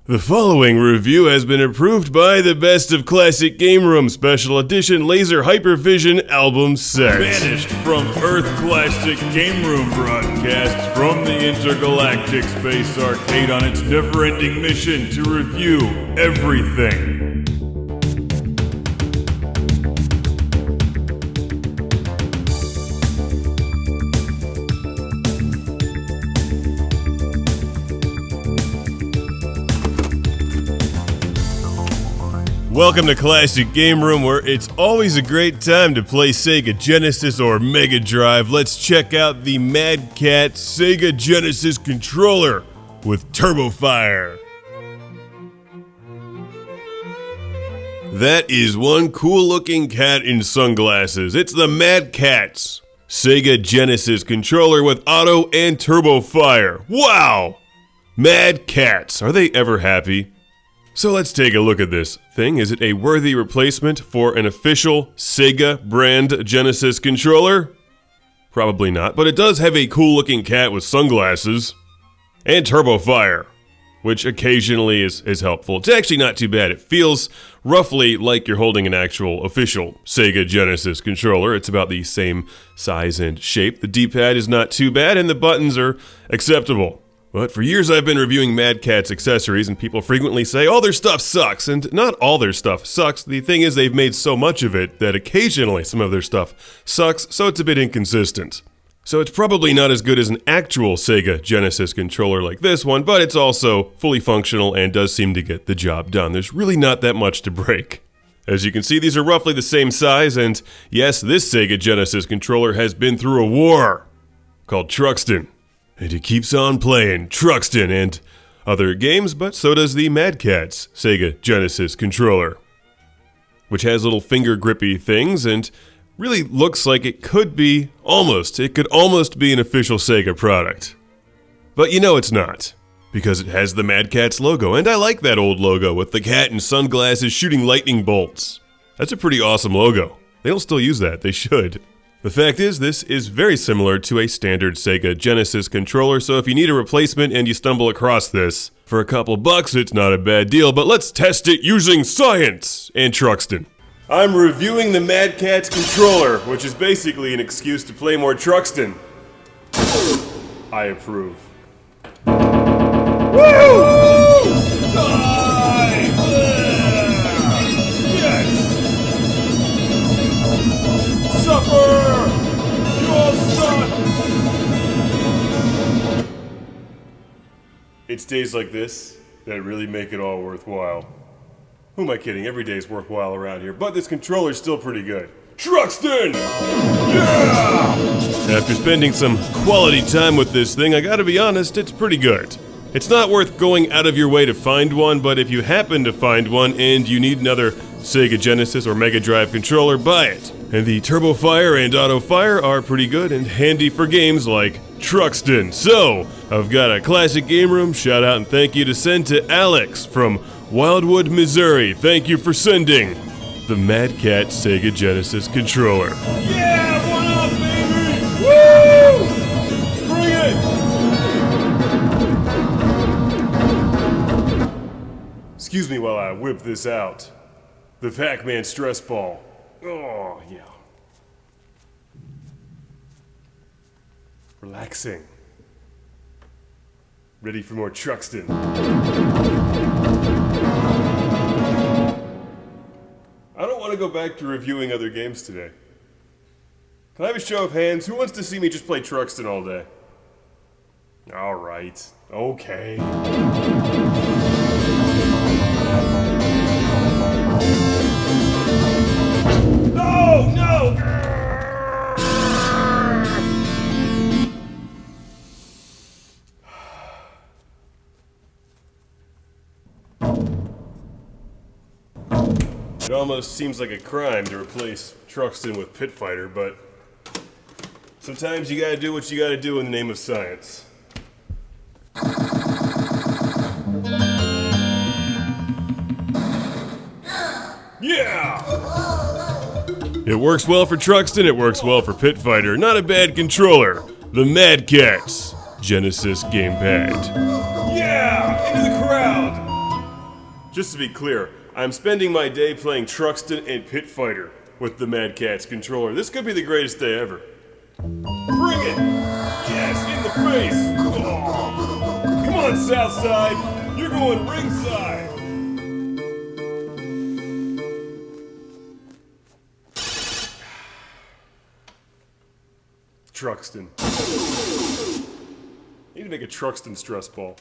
The following review has been approved by the Best of Classic Game Room Special Edition Laser Hypervision album set. Banished from Earth Classic Game Room broadcasts from the Intergalactic Space Arcade on its never-ending mission to review everything. Welcome to Classic Game Room, where it's always a great time to play Sega Genesis or Mega Drive. Let's check out the MAD CATZ Sega Genesis controller with Turbo Fire. That is one cool looking cat in sunglasses. It's the MAD CATZ Sega Genesis controller with auto and turbo fire. Wow! MAD CATZ, are they ever happy? So let's take a look at this thing. Is it a worthy replacement for an official Sega brand Genesis controller? Probably not, but it does have a cool looking cat with sunglasses and turbo fire, which occasionally is helpful. It's actually not too bad. It feels roughly like you're holding an actual official Sega Genesis controller. It's about the same size and shape. The D-pad is not too bad and the buttons are acceptable. But for years I've been reviewing MAD CATZ accessories, and people frequently say, oh, their stuff sucks, and not all their stuff sucks. The thing is, they've made so much of it that occasionally some of their stuff sucks, so it's a bit inconsistent. So it's probably not as good as an actual Sega Genesis controller like this one, but it's also fully functional and does seem to get the job done. There's really not that much to break. As you can see, these are roughly the same size, and yes, this Sega Genesis controller has been through a war called TRUXTON. And it keeps on playing TRUXTON and other games, but so does the MAD CATZ Sega Genesis controller, which has little finger grippy things and really looks like it could almost be an official Sega product. But you know it's not, because it has the MAD CATZ logo, and I like that old logo with the cat in sunglasses shooting lightning bolts. That's a pretty awesome logo. They don't still use that, they should. The fact is, this is very similar to a standard Sega Genesis controller, so if you need a replacement and you stumble across this for a couple bucks, it's not a bad deal, but let's test it using science and TRUXTON. I'm reviewing the MAD CATZ controller, which is basically an excuse to play more TRUXTON. I approve. Woo! Suffer! Your son! It's days like this that really make it all worthwhile. Who am I kidding? Every day is worthwhile around here, but this controller's still pretty good. TRUXTON! Yeah! After spending some quality time with this thing, I gotta be honest, it's pretty good. It's not worth going out of your way to find one, but if you happen to find one and you need another Sega Genesis or Mega Drive controller, buy it. And the Turbo Fire and Auto Fire are pretty good and handy for games like TRUXTON. So, I've got a Classic Game Room shout out and thank you to send to Alex from Wildwood, Missouri. Thank you for sending the MAD CATZ Sega Genesis controller. Yeah, one up, baby! Woo! Bring it! Excuse me while I whip this out. The Pac-Man stress ball. Oh, yeah. Relaxing. Ready for more TRUXTON. I don't want to go back to reviewing other games today. Can I have a show of hands? Who wants to see me just play TRUXTON all day? Alright. Okay. No! No! It almost seems like a crime to replace TRUXTON with Pit Fighter, but sometimes you gotta do what you gotta do in the name of science. Yeah! It works well for TRUXTON, it works well for Pit Fighter. Not a bad controller. The MAD CATZ Genesis gamepad. Yeah! Into the crowd! Just to be clear, I'm spending my day playing Truxton and Pit Fighter with the MAD CATZ controller. This could be the greatest day ever. Bring it! Yes, in the face! Oh. Come on, Southside! You're going ringside! Truxton. Need to make a Truxton stress ball.